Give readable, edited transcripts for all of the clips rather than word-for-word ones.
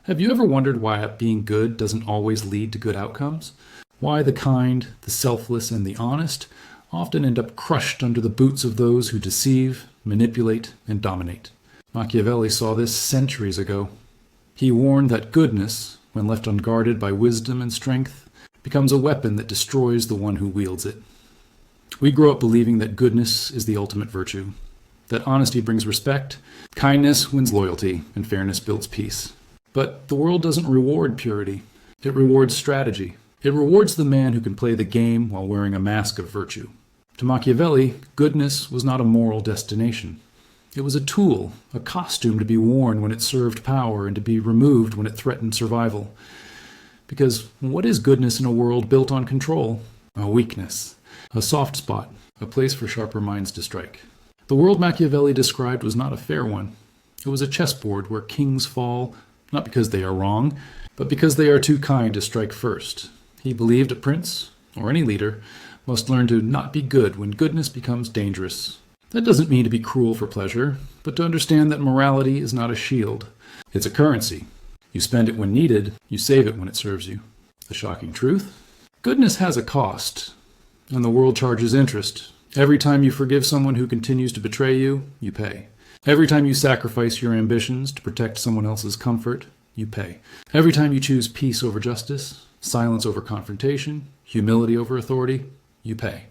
Have you ever wondered why being good doesn't always lead to good outcomes? Why the kind, the selfless, and the honest often end up crushed under the boots of those who deceive, manipulate, and dominate? Machiavelli saw this centuries ago. He warned that goodness, when left unguarded by wisdom and strength, becomes a weapon that destroys the one who wields it. We grow up believing that goodness is the ultimate virtue, that honesty brings respect, kindness wins loyalty, and fairness builds peace. But the world doesn't reward purity. It rewards strategy. It rewards the man who can play the game while wearing a mask of virtue. To Machiavelli, goodness was not a moral destination. It was a tool, a costume to be worn when it served power and to be removed when it threatened survival. Because what is goodness in a world built on control? A weakness, a soft spot, a place for sharper minds to strike. The world Machiavelli described was not a fair one. It was a chessboard where kings fall, not because they are wrong, but because they are too kind to strike first. He believed a prince, or any leader, must learn to not be good when goodness becomes dangerous. That doesn't mean to be cruel for pleasure, but to understand that morality is not a shield. It's a currency. You spend it when needed, you save it when it serves you. The shocking truth? Goodness has a cost, and the world charges interest. Every time you forgive someone who continues to betray you, you pay. Every time you sacrifice your ambitions to protect someone else's comfort, you pay. Every time you choose peace over justice, silence over confrontation, humility over authority, you pay.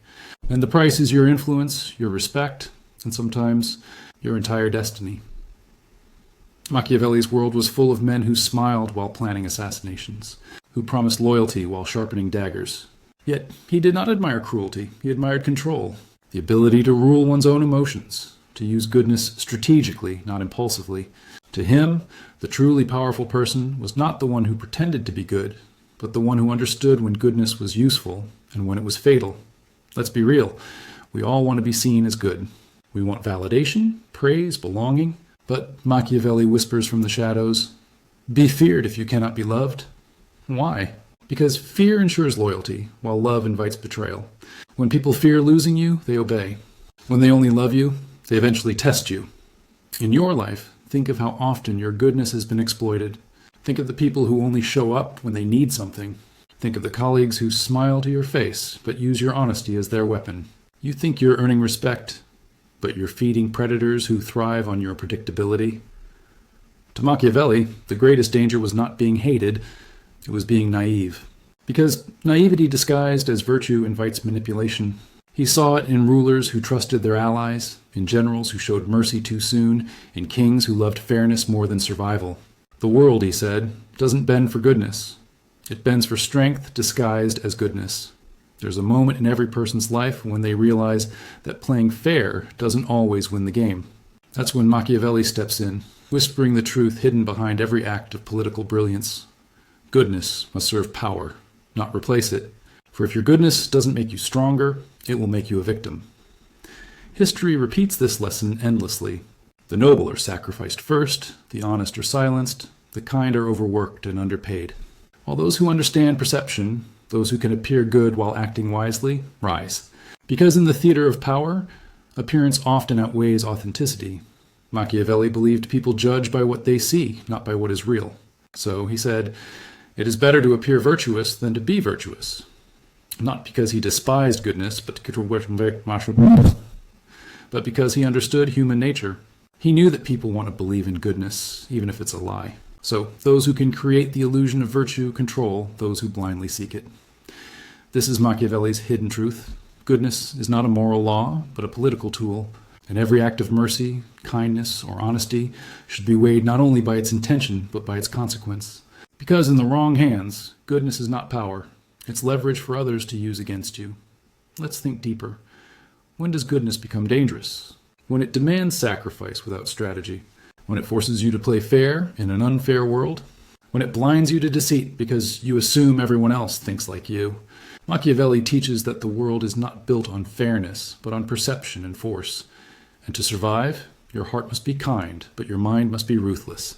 And the price is your influence, your respect, and sometimes your entire destiny. Machiavelli's world was full of men who smiled while planning assassinations, who promised loyalty while sharpening daggers. Yet he did not admire cruelty, he admired control, the ability to rule one's own emotions, to use goodness strategically, not impulsively. To him, the truly powerful person was not the one who pretended to be good, but the one who understood when goodness was useful and when it was fatal. Let's be real. We all want to be seen as good. We want validation, praise, belonging. But Machiavelli whispers from the shadows, "Be feared if you cannot be loved." Why? Because fear ensures loyalty, while love invites betrayal. When people fear losing you, they obey. When they only love you, they eventually test you. In your life, think of how often your goodness has been exploited. Think of the people who only show up when they need something. Think of the colleagues who smile to your face, but use your honesty as their weapon. You think you're earning respect, but you're feeding predators who thrive on your predictability. To Machiavelli, the greatest danger was not being hated, it was being naive. Because naivety disguised as virtue invites manipulation. He saw it in rulers who trusted their allies, in generals who showed mercy too soon, in kings who loved fairness more than survival. The world, he said, doesn't bend for goodness. It bends for strength disguised as goodness. There's a moment in every person's life when they realize that playing fair doesn't always win the game. That's when Machiavelli steps in, whispering the truth hidden behind every act of political brilliance. Goodness must serve power, not replace it. For if your goodness doesn't make you stronger, it will make you a victim. History repeats this lesson endlessly. The noble are sacrificed first, the honest are silenced, the kind are overworked and underpaid. While those who understand perception, those who can appear good while acting wisely, rise. Because in the theater of power, appearance often outweighs authenticity. Machiavelli believed people judge by what they see, not by what is real. So he said, "It is better to appear virtuous than to be virtuous." Not because he despised goodness, but because he understood human nature. He knew that people want to believe in goodness, even if it's a lie. So those who can create the illusion of virtue control those who blindly seek it. This is Machiavelli's hidden truth. Goodness is not a moral law, but a political tool, and every act of mercy, kindness, or honesty should be weighed not only by its intention, but by its consequence. Because in the wrong hands, goodness is not power. It's leverage for others to use against you. Let's think deeper. When does goodness become dangerous? When it demands sacrifice without strategy. When it forces you to play fair in an unfair world. When it blinds you to deceit because you assume everyone else thinks like you. Machiavelli teaches that the world is not built on fairness, but on perception and force. And to survive, your heart must be kind, but your mind must be ruthless.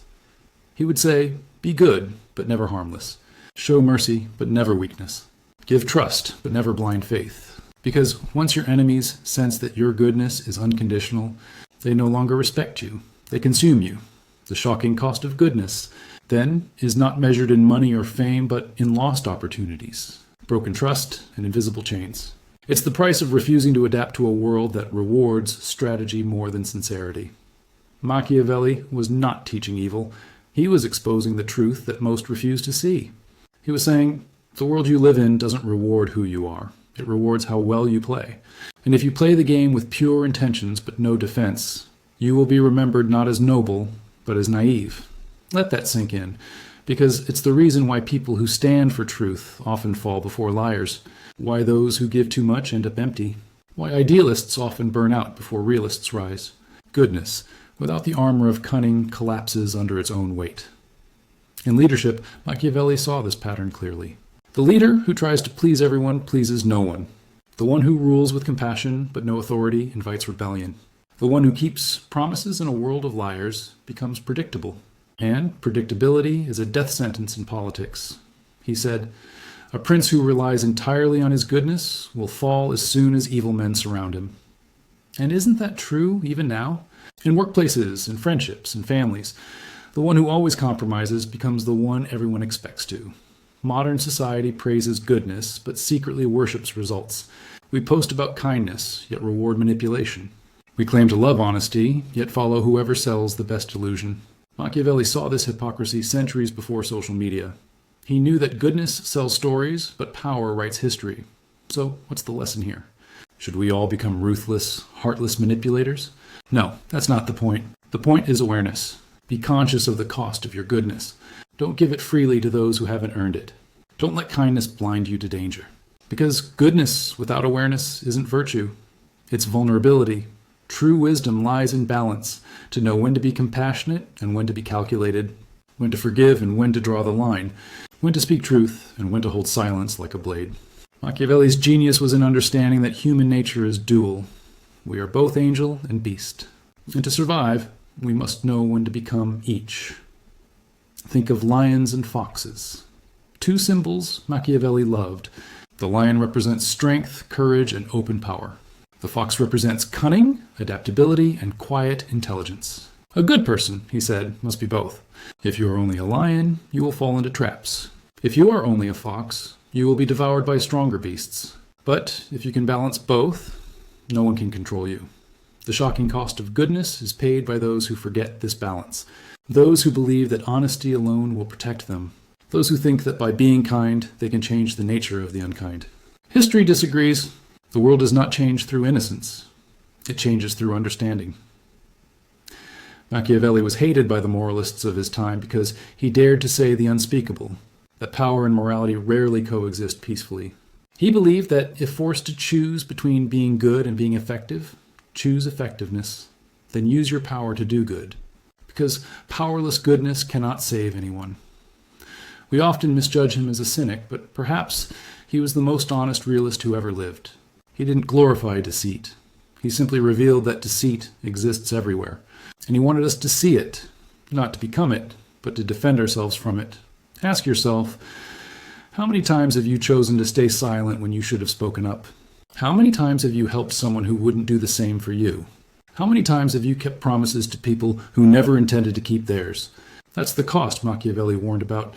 He would say, be good, but never harmless. Show mercy, but never weakness. Give trust, but never blind faith. Because once your enemies sense that your goodness is unconditional, they no longer respect you. They consume you. The shocking cost of goodness, then, is not measured in money or fame, but in lost opportunities, broken trust, and invisible chains. It's the price of refusing to adapt to a world that rewards strategy more than sincerity. Machiavelli was not teaching evil. He was exposing the truth that most refuse to see. He was saying, the world you live in doesn't reward who you are. It rewards how well you play. And if you play the game with pure intentions but no defense, you will be remembered not as noble, but as naive. Let that sink in, because it's the reason why people who stand for truth often fall before liars, why those who give too much end up empty, why idealists often burn out before realists rise. Goodness, without the armor of cunning, collapses under its own weight. In leadership, Machiavelli saw this pattern clearly. The leader who tries to please everyone pleases no one. The one who rules with compassion but no authority invites rebellion. The one who keeps promises in a world of liars becomes predictable. And predictability is a death sentence in politics. He said, a prince who relies entirely on his goodness will fall as soon as evil men surround him. And isn't that true even now? In workplaces, in friendships, in families, the one who always compromises becomes the one everyone expects to. Modern society praises goodness, but secretly worships results. We post about kindness, yet reward manipulation. We claim to love honesty, yet follow whoever sells the best illusion. Machiavelli saw this hypocrisy centuries before social media. He knew that goodness sells stories, but power writes history. So, what's the lesson here? Should we all become ruthless, heartless manipulators? No, that's not the point. The point is awareness. Be conscious of the cost of your goodness. Don't give it freely to those who haven't earned it. Don't let kindness blind you to danger. Because goodness without awareness isn't virtue. It's vulnerability. True wisdom lies in balance, to know when to be compassionate and when to be calculated, when to forgive and when to draw the line, when to speak truth and when to hold silence like a blade. Machiavelli's genius was in understanding that human nature is dual. We are both angel and beast. And to survive, we must know when to become each. Think of lions and foxes. Two symbols Machiavelli loved. The lion represents strength, courage, and open power. The fox represents cunning, adaptability, and quiet intelligence. A good person, he said, must be both. If you are only a lion, you will fall into traps. If you are only a fox, you will be devoured by stronger beasts. But if you can balance both, no one can control you. The shocking cost of goodness is paid by those who forget this balance. Those who believe that honesty alone will protect them. Those who think that by being kind, they can change the nature of the unkind. History disagrees. The world does not change through innocence. It changes through understanding. Machiavelli was hated by the moralists of his time because he dared to say the unspeakable, that power and morality rarely coexist peacefully. He believed that if forced to choose between being good and being effective, choose effectiveness, then use your power to do good, because powerless goodness cannot save anyone. We often misjudge him as a cynic, but perhaps he was the most honest realist who ever lived. He didn't glorify deceit. He simply revealed that deceit exists everywhere, and he wanted us to see it, not to become it, but to defend ourselves from it. Ask yourself, how many times have you chosen to stay silent when you should have spoken up? How many times have you helped someone who wouldn't do the same for you? How many times have you kept promises to people who never intended to keep theirs? That's the cost Machiavelli warned about,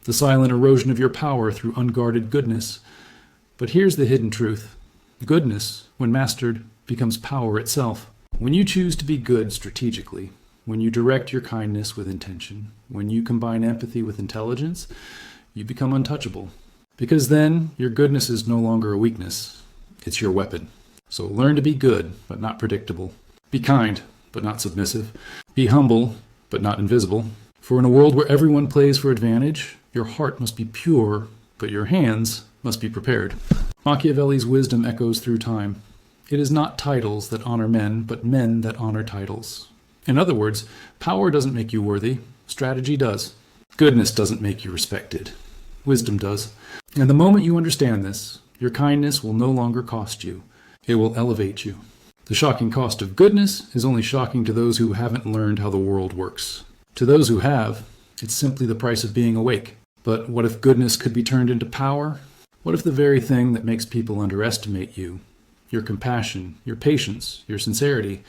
the silent erosion of your power through unguarded goodness. But here's the hidden truth. Goodness, when mastered, becomes power itself. When you choose to be good strategically, when you direct your kindness with intention, when you combine empathy with intelligence, you become untouchable. Because then, your goodness is no longer a weakness. It's your weapon. So learn to be good, but not predictable. Be kind, but not submissive. Be humble, but not invisible. For in a world where everyone plays for advantage, your heart must be pure, but your hands must be prepared. Machiavelli's wisdom echoes through time. It is not titles that honor men, but men that honor titles. In other words, power doesn't make you worthy. Strategy does. Goodness doesn't make you respected. Wisdom does. And the moment you understand this, your kindness will no longer cost you. It will elevate you. The shocking cost of goodness is only shocking to those who haven't learned how the world works. To those who have, it's simply the price of being awake. But what if goodness could be turned into power? What if the very thing that makes people underestimate you, your compassion, your patience, your sincerity,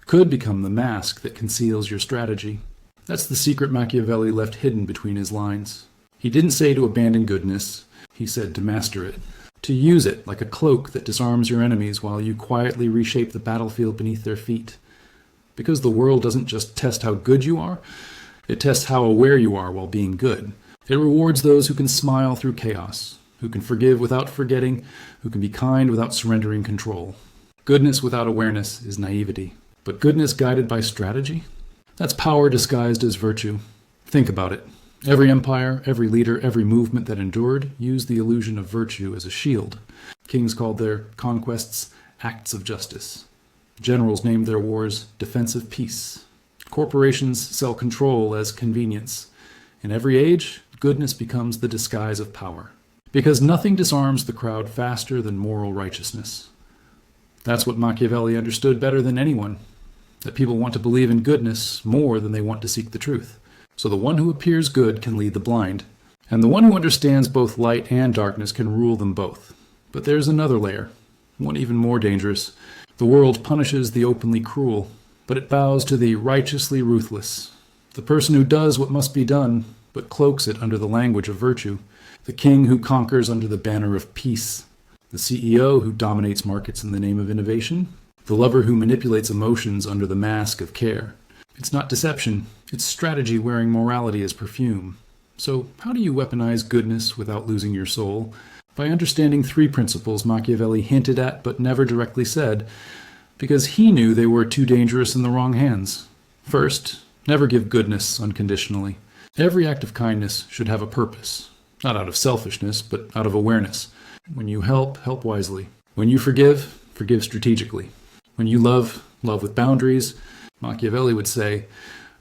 could become the mask that conceals your strategy? That's the secret Machiavelli left hidden between his lines. He didn't say to abandon goodness, he said to master it, to use it like a cloak that disarms your enemies while you quietly reshape the battlefield beneath their feet. Because the world doesn't just test how good you are, it tests how aware you are while being good. It rewards those who can smile through chaos, who can forgive without forgetting, who can be kind without surrendering control. Goodness without awareness is naivety. But goodness guided by strategy? That's power disguised as virtue. Think about it. Every empire, every leader, every movement that endured used the illusion of virtue as a shield. Kings called their conquests acts of justice. Generals named their wars defensive peace. Corporations sell control as convenience. In every age, goodness becomes the disguise of power. Because nothing disarms the crowd faster than moral righteousness. That's what Machiavelli understood better than anyone. That people want to believe in goodness more than they want to seek the truth. So the one who appears good can lead the blind. And the one who understands both light and darkness can rule them both. But there's another layer, one even more dangerous. The world punishes the openly cruel, but it bows to the righteously ruthless. The person who does what must be done, but cloaks it under the language of virtue. The king who conquers under the banner of peace. The CEO who dominates markets in the name of innovation. The lover who manipulates emotions under the mask of care. It's not deception, it's strategy wearing morality as perfume. So how do you weaponize goodness without losing your soul? By understanding three principles Machiavelli hinted at but never directly said, because he knew they were too dangerous in the wrong hands. First, never give goodness unconditionally. Every act of kindness should have a purpose, not out of selfishness, but out of awareness. When you help, help wisely. When you forgive, forgive strategically. When you love, love with boundaries. Machiavelli would say,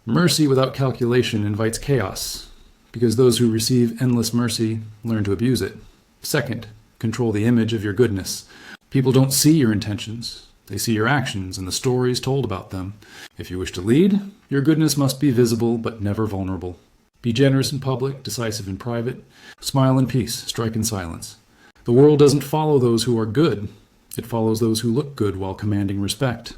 mercy without calculation invites chaos, because those who receive endless mercy learn to abuse it. Second, control the image of your goodness. People don't see your intentions. They see your actions and the stories told about them. If you wish to lead, your goodness must be visible but never vulnerable. Be generous in public, decisive in private. Smile in peace, strike in silence. The world doesn't follow those who are good. It follows those who look good while commanding respect.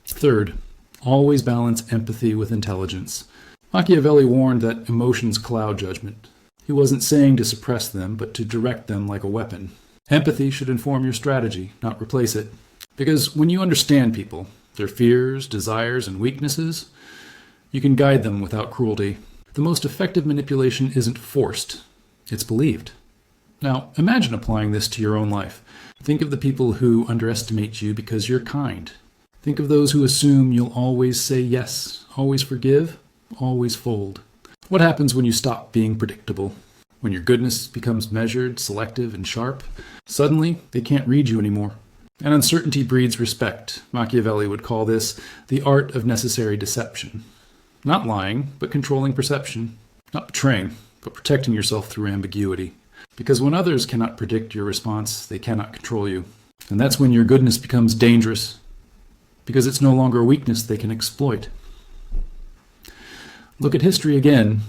Third, always balance empathy with intelligence. Machiavelli warned that emotions cloud judgment. He wasn't saying to suppress them, but to direct them like a weapon. Empathy should inform your strategy, not replace it. Because when you understand people, their fears, desires, and weaknesses, you can guide them without cruelty. The most effective manipulation isn't forced, it's believed. Now, imagine applying this to your own life. Think of the people who underestimate you because you're kind. Think of those who assume you'll always say yes, always forgive, always fold. What happens when you stop being predictable? When your goodness becomes measured, selective, and sharp? Suddenly, they can't read you anymore. And uncertainty breeds respect. Machiavelli would call this the art of necessary deception. Not lying, but controlling perception. Not betraying, but protecting yourself through ambiguity. Because when others cannot predict your response, they cannot control you. And that's when your goodness becomes dangerous, because it's no longer a weakness they can exploit. Look at history again.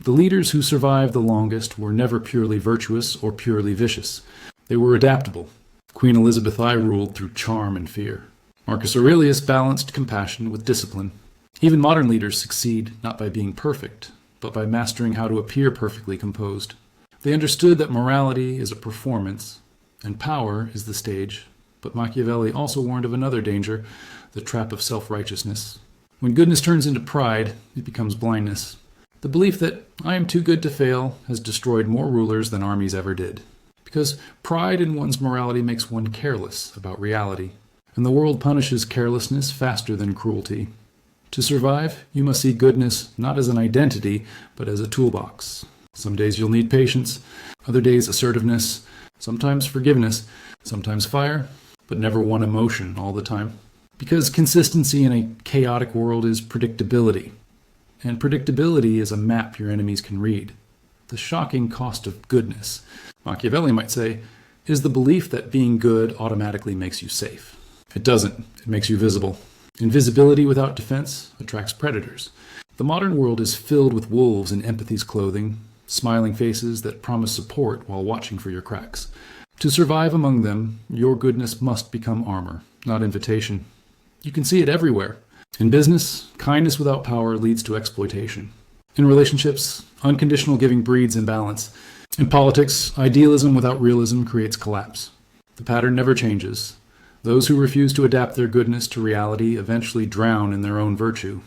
The leaders who survived the longest were never purely virtuous or purely vicious. They were adaptable. Queen Elizabeth I ruled through charm and fear. Marcus Aurelius balanced compassion with discipline. Even modern leaders succeed not by being perfect, but by mastering how to appear perfectly composed. They understood that morality is a performance, and power is the stage. But Machiavelli also warned of another danger, the trap of self-righteousness. When goodness turns into pride, it becomes blindness. The belief that I am too good to fail has destroyed more rulers than armies ever did. Because pride in one's morality makes one careless about reality. And the world punishes carelessness faster than cruelty. To survive, you must see goodness not as an identity, but as a toolbox. Some days you'll need patience, other days assertiveness, sometimes forgiveness, sometimes fire, but never one emotion all the time. Because consistency in a chaotic world is predictability. And predictability is a map your enemies can read. The shocking cost of goodness, Machiavelli might say, is the belief that being good automatically makes you safe. It doesn't. It makes you visible. Invisibility without defense attracts predators. The modern world is filled with wolves in empathy's clothing, smiling faces that promise support while watching for your cracks. To survive among them, your goodness must become armor, not invitation. You can see it everywhere. In business, kindness without power leads to exploitation. In relationships, unconditional giving breeds imbalance. In politics, idealism without realism creates collapse. The pattern never changes. Those who refuse to adapt their goodness to reality eventually drown in their own virtue.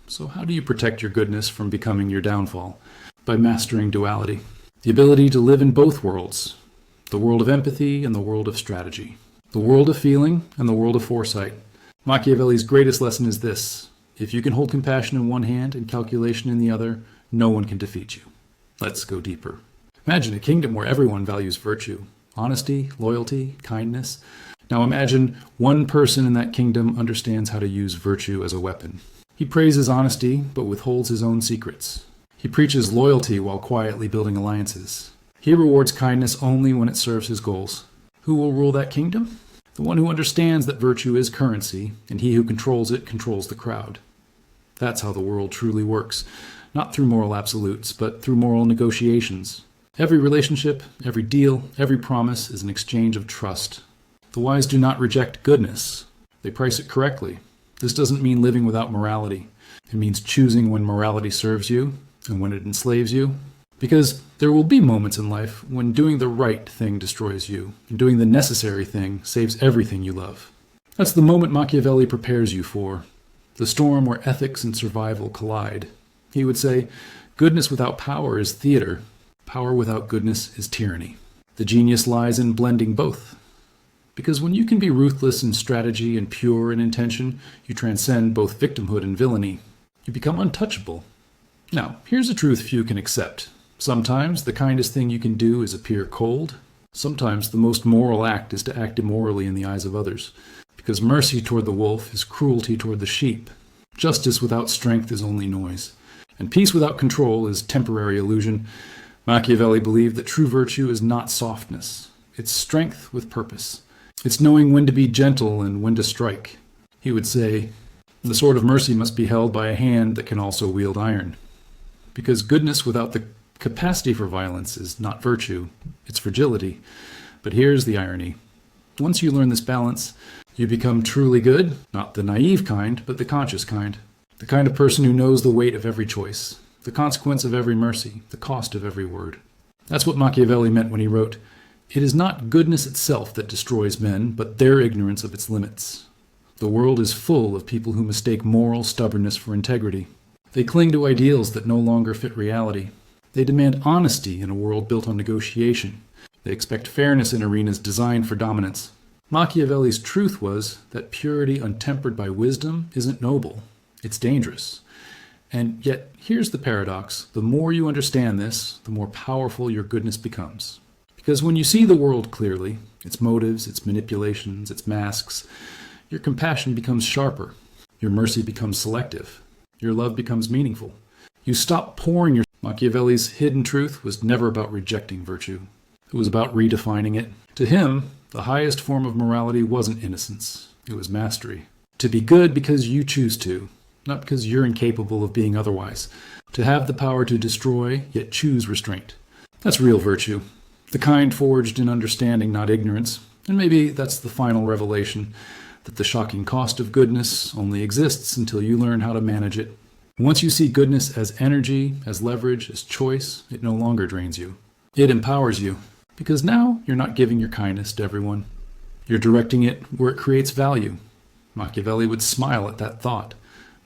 So how do you protect your goodness from becoming your downfall? By mastering duality. The ability to live in both worlds. The world of empathy and the world of strategy. The world of feeling and the world of foresight. Machiavelli's greatest lesson is this: if you can hold compassion in one hand and calculation in the other, no one can defeat you. Let's go deeper. Imagine a kingdom where everyone values virtue, honesty, loyalty, kindness. Now imagine one person in that kingdom understands how to use virtue as a weapon. He praises honesty, but withholds his own secrets. He preaches loyalty while quietly building alliances. He rewards kindness only when it serves his goals. Who will rule that kingdom? The one who understands that virtue is currency, and he who controls it controls the crowd. That's how the world truly works, not through moral absolutes, but through moral negotiations. Every relationship, every deal, every promise is an exchange of trust. The wise do not reject goodness. They price it correctly. This doesn't mean living without morality. It means choosing when morality serves you and when it enslaves you. Because there will be moments in life when doing the right thing destroys you, and doing the necessary thing saves everything you love. That's the moment Machiavelli prepares you for, the storm where ethics and survival collide. He would say, goodness without power is theater. Power without goodness is tyranny. The genius lies in blending both. Because when you can be ruthless in strategy and pure in intention, you transcend both victimhood and villainy. You become untouchable. Now, here's a truth few can accept. Sometimes the kindest thing you can do is appear cold. Sometimes the most moral act is to act immorally in the eyes of others. Because mercy toward the wolf is cruelty toward the sheep. Justice without strength is only noise. And peace without control is temporary illusion. Machiavelli believed that true virtue is not softness. It's strength with purpose. It's knowing when to be gentle and when to strike. He would say, the sword of mercy must be held by a hand that can also wield iron. Because goodness without the capacity for violence is not virtue, it's fragility. But here's the irony. Once you learn this balance, you become truly good, not the naive kind, but the conscious kind. The kind of person who knows the weight of every choice, the consequence of every mercy, the cost of every word. That's what Machiavelli meant when he wrote, "It is not goodness itself that destroys men, but their ignorance of its limits." The world is full of people who mistake moral stubbornness for integrity. They cling to ideals that no longer fit reality. They demand honesty in a world built on negotiation. They expect fairness in arenas designed for dominance. Machiavelli's truth was that purity untempered by wisdom isn't noble. It's dangerous. And yet, here's the paradox. The more you understand this, the more powerful your goodness becomes. Because when you see the world clearly, its motives, its manipulations, its masks, your compassion becomes sharper. Your mercy becomes selective. Your love becomes meaningful. You stop pouring your... Machiavelli's hidden truth was never about rejecting virtue. It was about redefining it. To him, the highest form of morality wasn't innocence. It was mastery. To be good because you choose to, not because you're incapable of being otherwise. To have the power to destroy, yet choose restraint. That's real virtue. The kind forged in understanding, not ignorance. And maybe that's the final revelation, that the shocking cost of goodness only exists until you learn how to manage it. Once you see goodness as energy, as leverage, as choice, it no longer drains you. It empowers you. Because now you're not giving your kindness to everyone. You're directing it where it creates value. Machiavelli would smile at that thought,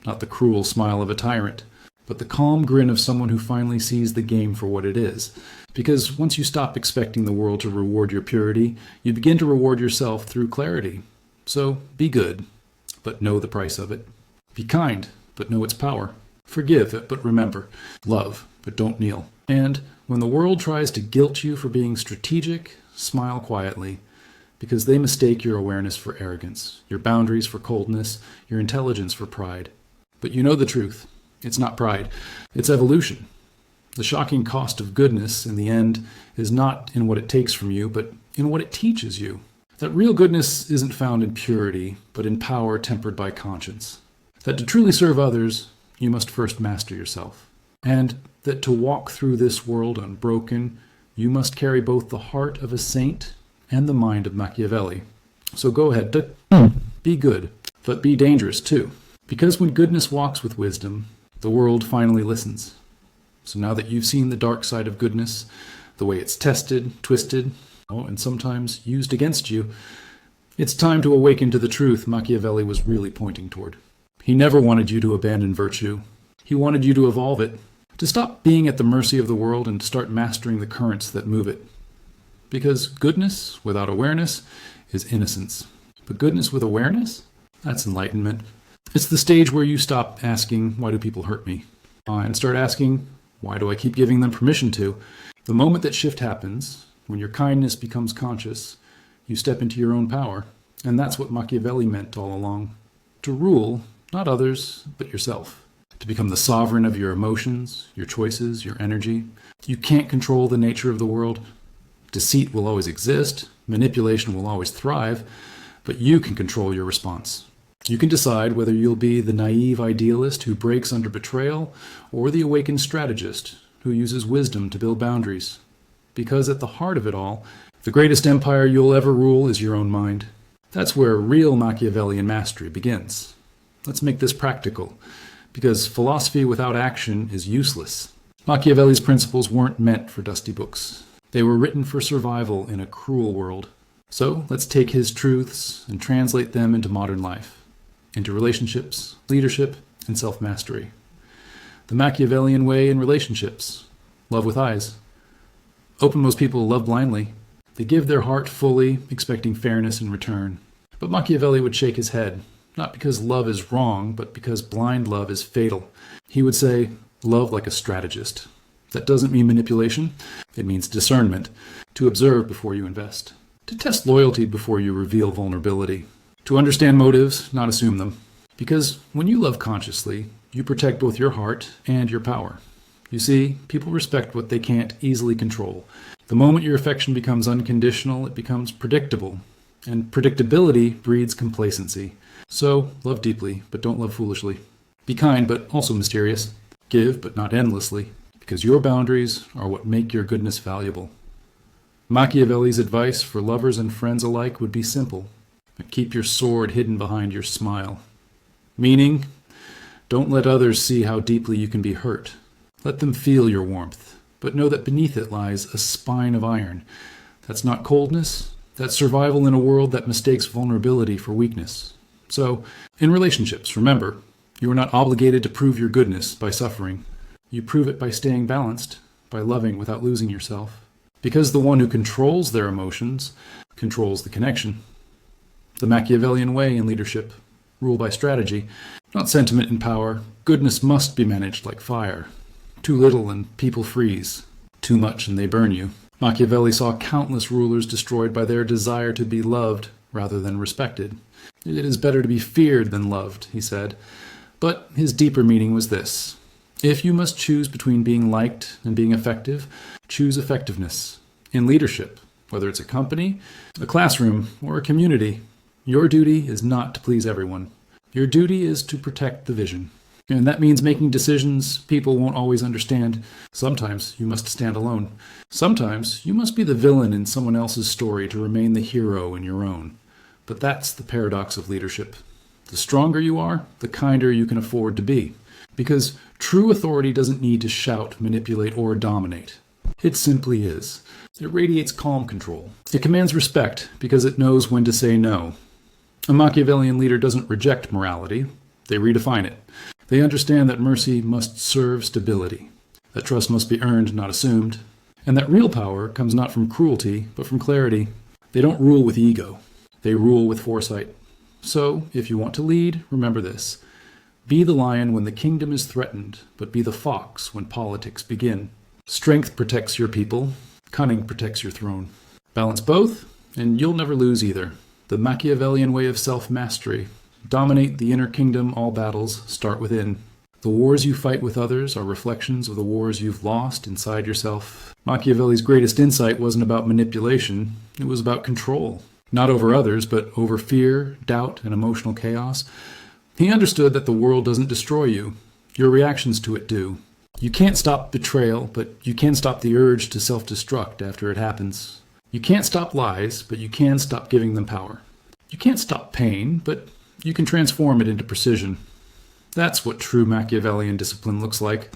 not the cruel smile of a tyrant, but the calm grin of someone who finally sees the game for what it is. Because once you stop expecting the world to reward your purity, you begin to reward yourself through clarity. So be good, but know the price of it. Be kind, but know its power. Forgive, but remember. Love, but don't kneel. And when the world tries to guilt you for being strategic, smile quietly, because they mistake your awareness for arrogance, your boundaries for coldness, your intelligence for pride. But you know the truth. It's not pride. It's evolution. The shocking cost of goodness, in the end, is not in what it takes from you, but in what it teaches you. That real goodness isn't found in purity, but in power tempered by conscience. That to truly serve others, you must first master yourself. And that to walk through this world unbroken, you must carry both the heart of a saint and the mind of Machiavelli. So go ahead, be good, but be dangerous too. Because when goodness walks with wisdom, the world finally listens. So now that you've seen the dark side of goodness, the way it's tested, twisted, and sometimes used against you, it's time to awaken to the truth Machiavelli was really pointing toward. He never wanted you to abandon virtue. He wanted you to evolve it, to stop being at the mercy of the world and start mastering the currents that move it. Because goodness without awareness is innocence. But goodness with awareness? That's enlightenment. It's the stage where you stop asking, why do people hurt me? And start asking, why do I keep giving them permission to? The moment that shift happens, when your kindness becomes conscious, you step into your own power. And that's what Machiavelli meant all along. To rule, not others, but yourself. To become the sovereign of your emotions, your choices, your energy. You can't control the nature of the world. Deceit will always exist. Manipulation will always thrive. But you can control your response. You can decide whether you'll be the naive idealist who breaks under betrayal or the awakened strategist who uses wisdom to build boundaries. Because at the heart of it all, the greatest empire you'll ever rule is your own mind. That's where real Machiavellian mastery begins. Let's make this practical, because philosophy without action is useless. Machiavelli's principles weren't meant for dusty books. They were written for survival in a cruel world. So let's take his truths and translate them into modern life, into relationships, leadership, and self-mastery. The Machiavellian way in relationships: love with eyes. Often most people love blindly. They give their heart fully, expecting fairness in return. But Machiavelli would shake his head, not because love is wrong, but because blind love is fatal. He would say, love like a strategist. That doesn't mean manipulation. It means discernment, to observe before you invest, to test loyalty before you reveal vulnerability, to understand motives, not assume them. Because when you love consciously, you protect both your heart and your power. You see, people respect what they can't easily control. The moment your affection becomes unconditional, it becomes predictable. And predictability breeds complacency. So, love deeply, but don't love foolishly. Be kind, but also mysterious. Give, but not endlessly, because your boundaries are what make your goodness valuable. Machiavelli's advice for lovers and friends alike would be simple. Keep your sword hidden behind your smile. Meaning, don't let others see how deeply you can be hurt. Let them feel your warmth, but know that beneath it lies a spine of iron. That's not coldness. That's survival in a world that mistakes vulnerability for weakness. So, in relationships, remember, you are not obligated to prove your goodness by suffering. You prove it by staying balanced, by loving without losing yourself. Because the one who controls their emotions controls the connection. The Machiavellian way in leadership: rule by strategy, not sentiment and power. Goodness must be managed like fire. Too little and people freeze. Too much and they burn you. Machiavelli saw countless rulers destroyed by their desire to be loved rather than respected. It is better to be feared than loved, he said. But his deeper meaning was this: if you must choose between being liked and being effective, choose effectiveness. In leadership, whether it's a company, a classroom, or a community, your duty is not to please everyone. Your duty is to protect the vision. And that means making decisions people won't always understand. Sometimes you must stand alone. Sometimes you must be the villain in someone else's story to remain the hero in your own. But that's the paradox of leadership. The stronger you are, the kinder you can afford to be. Because true authority doesn't need to shout, manipulate, or dominate. It simply is. It radiates calm control. It commands respect because it knows when to say no. A Machiavellian leader doesn't reject morality. They redefine it. They understand that mercy must serve stability, that trust must be earned, not assumed, and that real power comes not from cruelty, but from clarity. They don't rule with ego. They rule with foresight. So, if you want to lead, remember this: be the lion when the kingdom is threatened, but be the fox when politics begin. Strength protects your people. Cunning protects your throne. Balance both, and you'll never lose either. The Machiavellian way of self-mastery: dominate the inner kingdom. All battles start within. The wars you fight with others are reflections of the wars you've lost inside yourself. Machiavelli's greatest insight wasn't about manipulation. It was about control. Not over others, but over fear, doubt, and emotional chaos. He understood that the world doesn't destroy you. Your reactions to it do. You can't stop betrayal, but you can stop the urge to self-destruct after it happens. You can't stop lies, but you can stop giving them power. You can't stop pain, but you can transform it into precision. That's what true Machiavellian discipline looks like,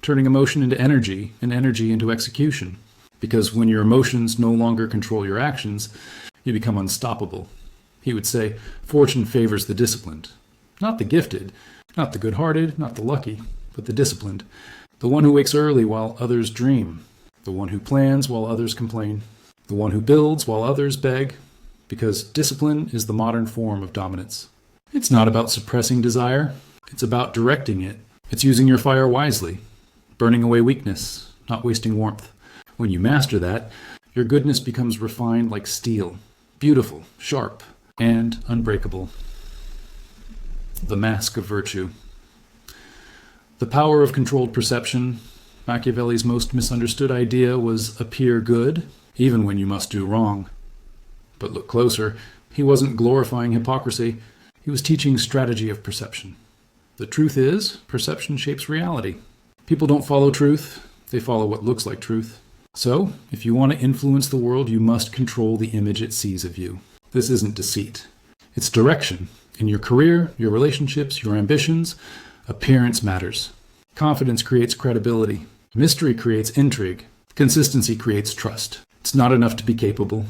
turning emotion into energy and energy into execution. Because when your emotions no longer control your actions, you become unstoppable. He would say, fortune favors the disciplined. Not the gifted, not the good-hearted, not the lucky, but the disciplined. The one who wakes early while others dream. The one who plans while others complain. The one who builds while others beg. Because discipline is the modern form of dominance. It's not about suppressing desire. It's about directing it. It's using your fire wisely, burning away weakness, not wasting warmth. When you master that, your goodness becomes refined like steel, beautiful, sharp, and unbreakable. The mask of virtue. The power of controlled perception. Machiavelli's most misunderstood idea was appear good, even when you must do wrong. But look closer, he wasn't glorifying hypocrisy, he was teaching strategy of perception. The truth is, perception shapes reality. People don't follow truth, they follow what looks like truth. So, if you want to influence the world, you must control the image it sees of you. This isn't deceit. It's direction. In your career, your relationships, your ambitions, appearance matters. Confidence creates credibility. Mystery creates intrigue. Consistency creates trust. It's not enough to be capable.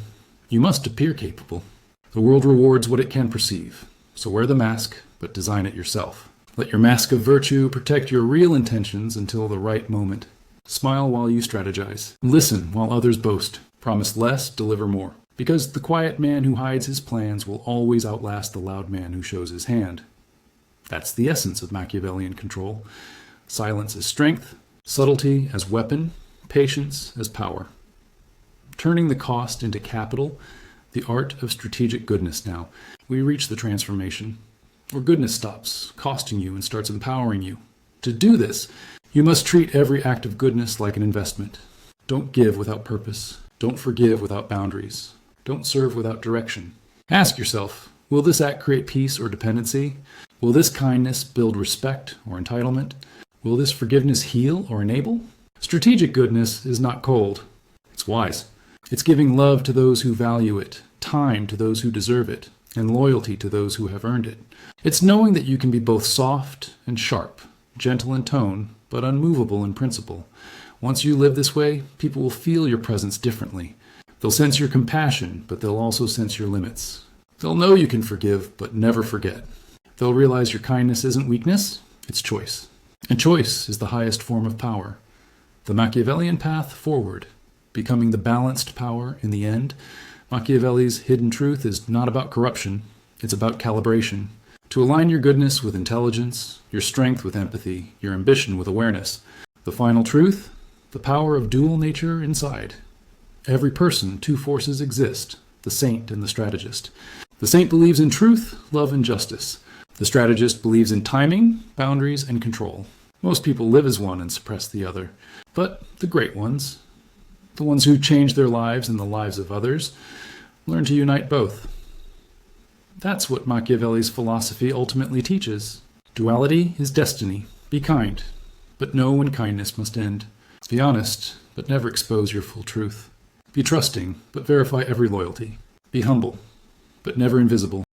You must appear capable. The world rewards what it can perceive. So wear the mask, but design it yourself. Let your mask of virtue protect your real intentions until the right moment. Smile while you strategize. Listen while others boast. Promise less, deliver more. Because the quiet man who hides his plans will always outlast the loud man who shows his hand. That's the essence of Machiavellian control. Silence as strength, subtlety as weapon, patience as power. Turning the cost into capital, the art of strategic goodness now. We reach the transformation, where goodness stops costing you and starts empowering you. To do this, you must treat every act of goodness like an investment. Don't give without purpose. Don't forgive without boundaries. Don't serve without direction. Ask yourself, will this act create peace or dependency? Will this kindness build respect or entitlement? Will this forgiveness heal or enable? Strategic goodness is not cold. It's wise. It's giving love to those who value it, time to those who deserve it, and loyalty to those who have earned it. It's knowing that you can be both soft and sharp, gentle in tone, but unmovable in principle. Once you live this way, people will feel your presence differently. They'll sense your compassion, but they'll also sense your limits. They'll know you can forgive, but never forget. They'll realize your kindness isn't weakness, it's choice. And choice is the highest form of power. The Machiavellian path forward, becoming the balanced power in the end. Machiavelli's hidden truth is not about corruption, it's about calibration. To align your goodness with intelligence, your strength with empathy, your ambition with awareness. The final truth? The power of dual nature inside. Every person, two forces exist, the saint and the strategist. The saint believes in truth, love, and justice. The strategist believes in timing, boundaries, and control. Most people live as one and suppress the other. But the great ones, the ones who change their lives and the lives of others, learn to unite both. That's what Machiavelli's philosophy ultimately teaches. Duality is destiny. Be kind, but know when kindness must end. Be honest, but never expose your full truth. Be trusting, but verify every loyalty. Be humble, but never invisible.